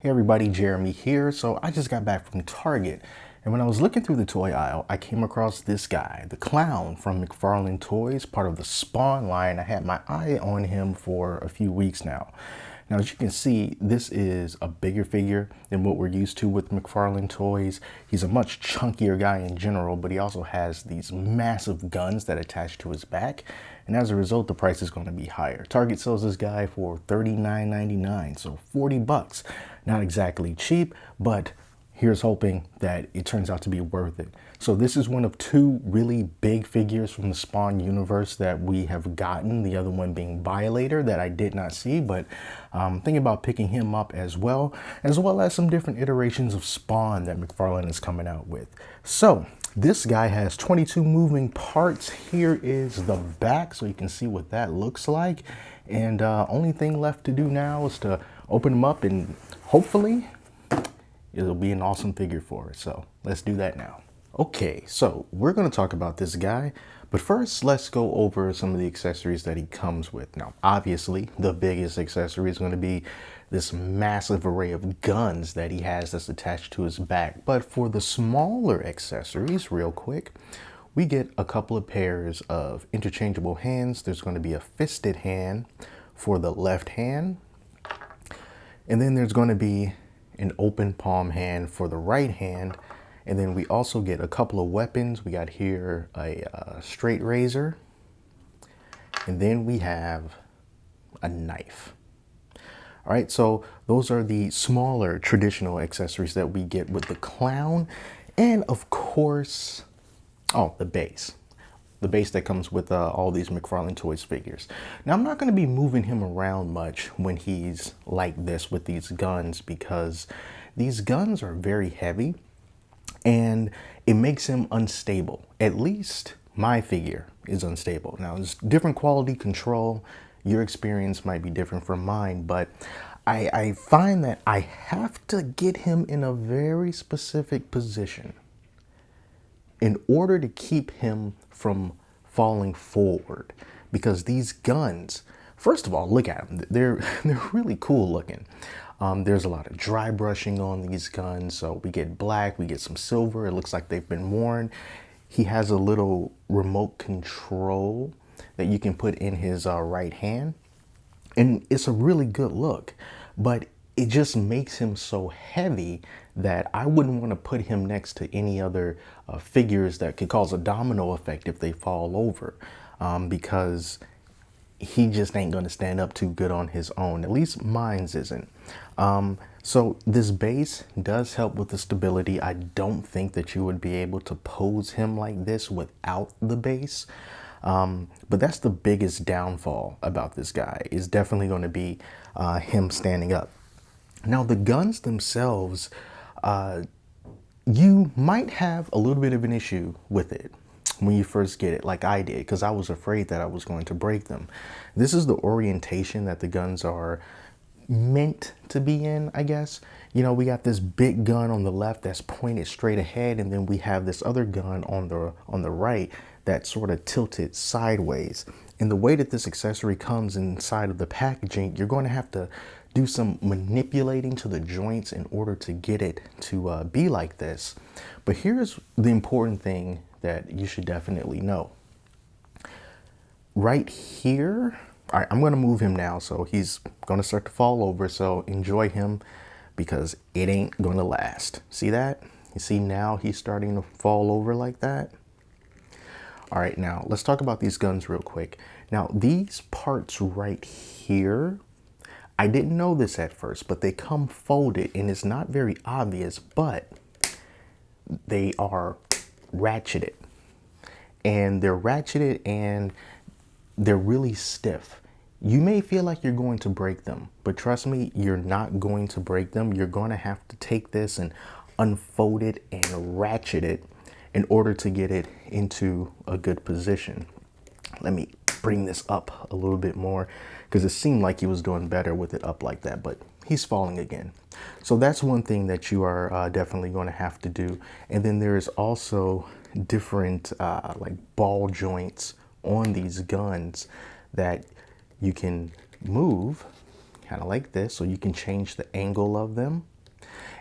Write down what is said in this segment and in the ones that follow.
Hey everybody, Jeremy here. So I just got back from Target, and when I was looking through the toy aisle, I came across this guy, the clown from McFarlane Toys, part of the Spawn line. I had my eye on him for a few weeks now. Now, as you can see, this is a bigger figure than what we're used to with McFarlane Toys. He's a much chunkier guy in general, but he also has these massive guns that attach to his back. And as a result, the price is going to be higher. Target sells this guy for $39.99, so 40 bucks. Not exactly cheap, but here's hoping that it turns out to be worth it. So this is one of two really big figures from the Spawn universe that we have gotten, the other one being Violator that I did not see, but thinking about picking him up as well as some different iterations of Spawn that McFarlane is coming out with. So this guy has 22 moving parts. Here is the back, so you can see what that looks like. And only thing left to do now is to open him up, and hopefully it'll be an awesome figure for us. So let's do that now. Okay, so we're going to talk about this guy, but first let's go over some of the accessories that he comes with. Now, obviously, the biggest accessory is going to be this massive array of guns that he has that's attached to his back. But for the smaller accessories, real quick, we get a couple of pairs of interchangeable hands. There's going to be a fisted hand for the left hand, and then there's going to be an open palm hand for the right hand. And then we also get a couple of weapons. We got here a straight razor, and then we have a knife. All right, so those are the smaller traditional accessories that we get with the clown. And of course, oh, the base that comes with all these McFarlane Toys figures. Now, I'm not going to be moving him around much when he's like this with these guns, because these guns are very heavy and it makes him unstable. At least my figure is unstable. Now, it's different quality control. Your experience might be different from mine, but I find that I have to get him in a very specific position in order to keep him from falling forward. Because these guns, first of all, look at them. They're really cool looking. There's a lot of dry brushing on these guns. So we get black, we get some silver. It looks like they've been worn. He has a little remote control that you can put in his right hand. And it's a really good look, but it just makes him so heavy that I wouldn't want to put him next to any other figures that could cause a domino effect if they fall over, because he just ain't going to stand up too good on his own. At least mine's isn't. So this base does help with the stability. I don't think that you would be able to pose him like this without the base. But that's the biggest downfall about this guy, is definitely going to be him standing up. Now, the guns themselves, you might have a little bit of an issue with it when you first get it, like I did, because I was afraid that I was going to break them. This is the orientation that the guns are meant to be in, I guess. You know, we got this big gun on the left that's pointed straight ahead, and then we have this other gun on the right that's sort of tilted sideways. And the way that this accessory comes inside of the packaging, you're going to have to do some manipulating to the joints in order to get it to be like this. But here's the important thing that you should definitely know. Right here, all right, I'm going to move him now, so he's going to start to fall over, so enjoy him, because it ain't going to last. See that? You see now he's starting to fall over like that? All right, now let's talk about these guns real quick. Now, these parts right here, I didn't know this at first, but they come folded, and it's not very obvious, but they are ratcheted. And they're ratcheted and they're really stiff. You may feel like you're going to break them, but trust me, you're not going to break them. You're going to have to take this and unfold it and ratchet it in order to get it into a good position. Let me bring this up a little bit more, because it seemed like he was doing better with it up like that, but he's falling again. So that's one thing that you are definitely going to have to do. And then there's also different like ball joints on these guns that you can move kind of like this, so you can change the angle of them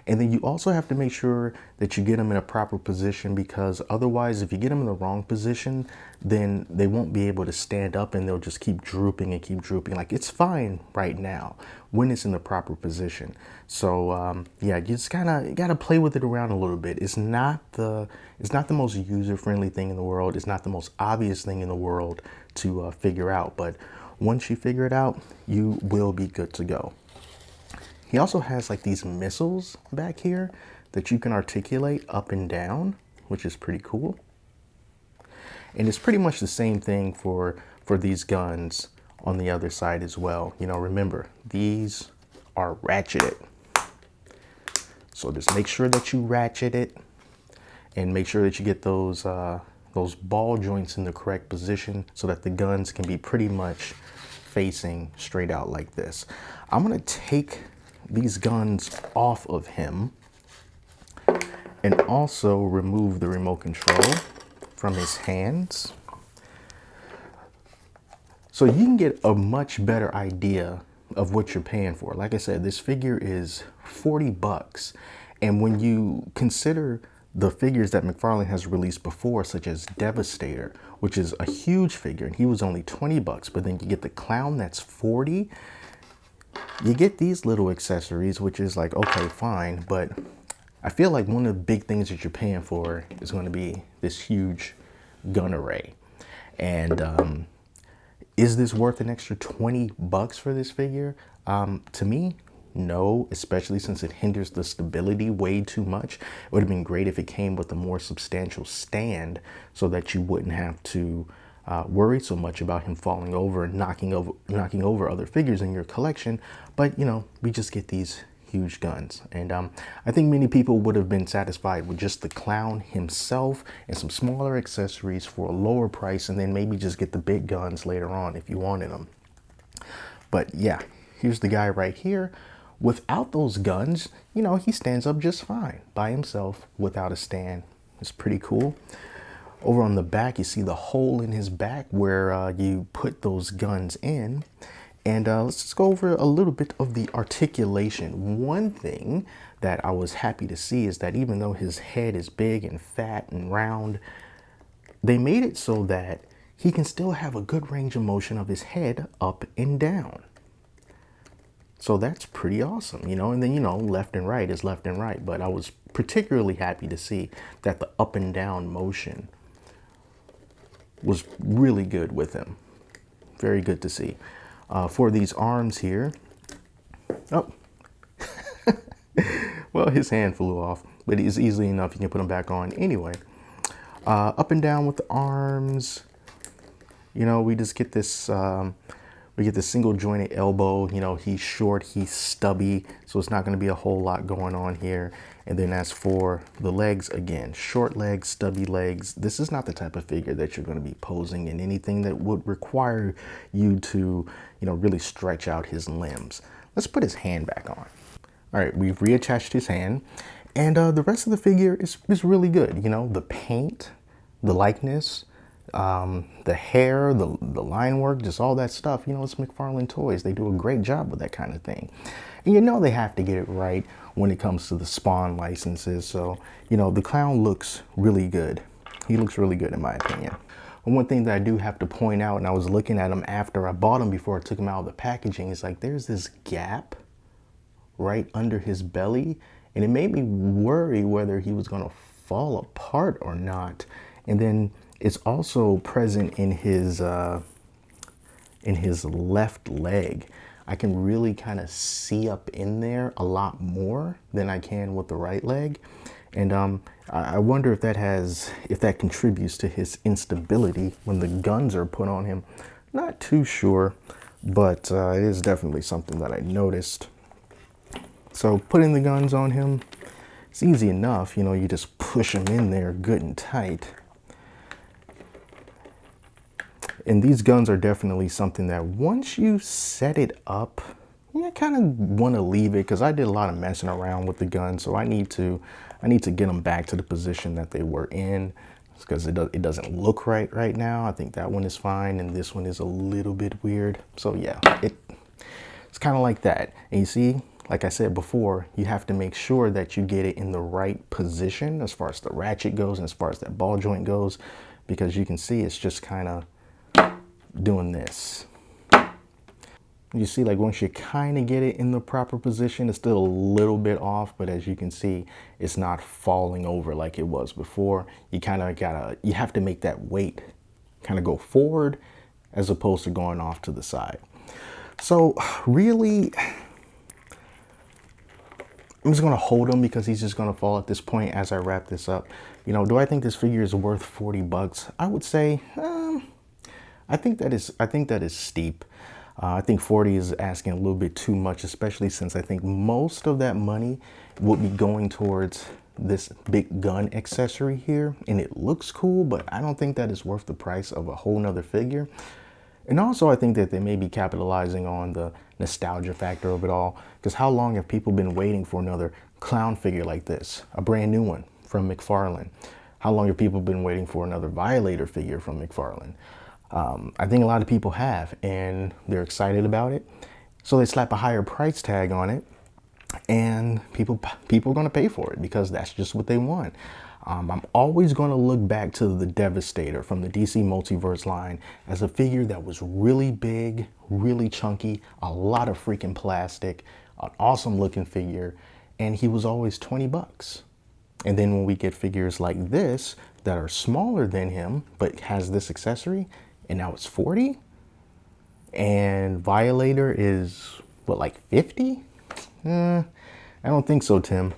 And then you also have to make sure that you get them in a proper position, because otherwise, if you get them in the wrong position, then they won't be able to stand up and they'll just keep drooping and keep drooping. Like, it's fine right now when it's in the proper position. So yeah, you just gotta play with it around a little bit. It's not the most user-friendly thing in the world. It's not the most obvious thing in the world to figure out. But once you figure it out, you will be good to go. He also has like these missiles back here that you can articulate up and down, which is pretty cool. And it's pretty much the same thing for these guns on the other side as well. You know, remember, these are ratcheted. So just make sure that you ratchet it and make sure that you get those ball joints in the correct position so that the guns can be pretty much facing straight out like this. I'm gonna take these guns off of him and also remove the remote control from his hands, so you can get a much better idea of what you're paying for. Like I said, this figure is 40 bucks. And when you consider the figures that McFarlane has released before, such as Devastator, which is a huge figure, and he was only 20 bucks, but then you get the clown that's 40. You get these little accessories, which is like, okay, fine, but I feel like one of the big things that you're paying for is going to be this huge gun array. And is this worth an extra 20 bucks for this figure? To me, no, especially since it hinders the stability way too much. It would have been great if it came with a more substantial stand so that you wouldn't have to worry so much about him falling over and knocking over other figures in your collection. But you know, we just get these huge guns, and I think many people would have been satisfied with just the clown himself and some smaller accessories for a lower price, and then maybe just get the big guns later on if you wanted them. But yeah, here's the guy right here. Without those guns, you know, he stands up just fine by himself without a stand. It's pretty cool. Over on the back, you see the hole in his back where you put those guns in. And let's just go over a little bit of the articulation. One thing that I was happy to see is that even though his head is big and fat and round, they made it so that he can still have a good range of motion of his head up and down. So that's pretty awesome, you know, and then, you know, left and right is left and right. But I was particularly happy to see that the up and down motion was really good with him. Very good to see. For these arms here, oh, well, his hand flew off, but it's easily enough. You can put them back on anyway. Up and down with the arms, you know, we just get this, we get the single jointed elbow. You know, he's short, he's stubby, so it's not going to be a whole lot going on here. And then as for the legs, again, short legs, stubby legs. This is not the type of figure that you're going to be posing in anything that would require you to, you know, really stretch out his limbs. Let's put his hand back on. All right, we've reattached his hand, and the rest of the figure is really good. You know, the paint, the likeness, the hair, the line work, just all that stuff. You know, it's McFarlane Toys. They do a great job with that kind of thing. And you know they have to get it right when it comes to the Spawn licenses. So, you know, the clown looks really good. He looks really good in my opinion. And one thing that I do have to point out, and I was looking at him after I bought him before I took him out of the packaging, is like there's this gap right under his belly. And it made me worry whether he was going to fall apart or not. And then it's also present in his left leg. I can really kind of see up in there a lot more than I can with the right leg. And I wonder if that contributes to his instability when the guns are put on him. Not too sure, but it is definitely something that I noticed. So putting the guns on him, it's easy enough. You know, you just push them in there good and tight. And these guns are definitely something that once you set it up, you kind of want to leave it, because I did a lot of messing around with the gun. So I need to get them back to the position that they were in, because it doesn't look right now. I think that one is fine, and this one is a little bit weird. So yeah, it's kind of like that. And you see, like I said before, you have to make sure that you get it in the right position as far as the ratchet goes and as far as that ball joint goes, because you can see it's just kind of doing this. You see, like once you kind of get it in the proper position, it's still a little bit off, but as you can see, it's not falling over like it was before. You kind of you have to make that weight kind of go forward as opposed to going off to the side. So really, I'm just going to hold him because he's just going to fall at this point as I wrap this up. You know, do I think this figure is worth 40 bucks? I would say, I think that is steep. I think 40 is asking a little bit too much, especially since I think most of that money will be going towards this big gun accessory here. And it looks cool, but I don't think that is worth the price of a whole nother figure. And also, I think that they may be capitalizing on the nostalgia factor of it all. Because how long have people been waiting for another clown figure like this? A brand new one from McFarlane. How long have people been waiting for another Violator figure from McFarlane? I think a lot of people have, and they're excited about it. So they slap a higher price tag on it, and people are going to pay for it because that's just what they want. I'm always going to look back to the Devastator from the DC Multiverse line as a figure that was really big, really chunky, a lot of freaking plastic, an awesome looking figure, and he was always 20 bucks. And then when we get figures like this that are smaller than him, but has this accessory, and now it's 40, and Violator is what, like 50? I don't think so, Tim.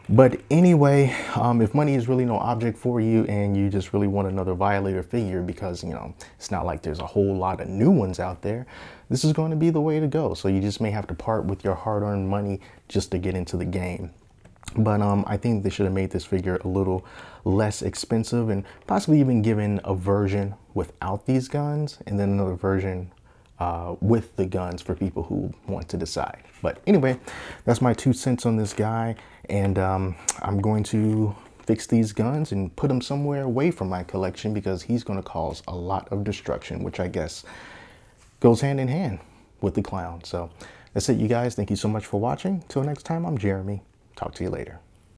But anyway, if money is really no object for you and you just really want another Violator figure because, you know, it's not like there's a whole lot of new ones out there, this is going to be the way to go. So you just may have to part with your hard-earned money just to get into the game. But I think they should have made this figure a little less expensive and possibly even given a version without these guns and then another version with the guns for people who want to decide. But anyway, that's my 2 cents on this guy. And I'm going to fix these guns and put them somewhere away from my collection because he's going to cause a lot of destruction, which I guess goes hand in hand with the clown. So that's it, you guys. Thank you so much for watching. Till next time, I'm Jeremy. Talk to you later.